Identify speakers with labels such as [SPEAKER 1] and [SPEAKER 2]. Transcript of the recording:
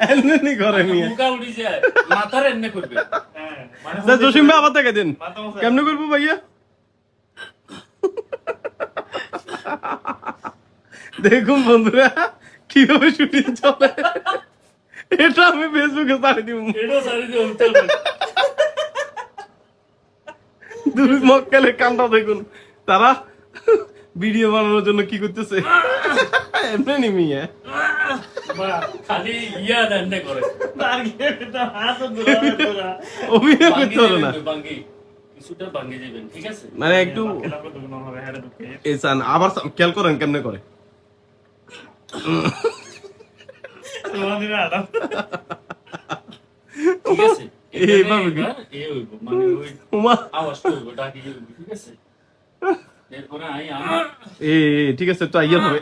[SPEAKER 1] এমনি করে মিয়া
[SPEAKER 2] মুখা উঠি যায় মাথার এমনি করবে
[SPEAKER 1] জসিম ভাই আবার দেখে দিন কেমনে করবো ভাইয়া দেখুন বন্ধুরা কিভাবে শুটিং চলে এটা আমি ফেসবুকে ছাড়ি দিব
[SPEAKER 2] এটাও সারি দিয়ে উঠতে হবে
[SPEAKER 1] দুই মক্কেলের কামটা দেখুন তারা ভিডিও বানানোর জন্য কি করতেছে এমনি নি মিয়া
[SPEAKER 2] খালি ইয়া এমনি করে
[SPEAKER 1] অভিনয় করতে পারো না
[SPEAKER 2] বাঙ্গি কিছুটা বাঙ্গি যাবেন ঠিক আছে
[SPEAKER 1] মানে একটু এসান আবার খেয়াল করেন কেমনে করে
[SPEAKER 2] ঠিক আছে
[SPEAKER 1] এইভাবে কি?
[SPEAKER 2] এই হইব মানে ওই
[SPEAKER 1] উমা
[SPEAKER 2] আওয়াজটা হইব ডাকি হইব ঠিক আছে এরপরে আমার
[SPEAKER 1] ঠিক আছে তো আইয়া হবে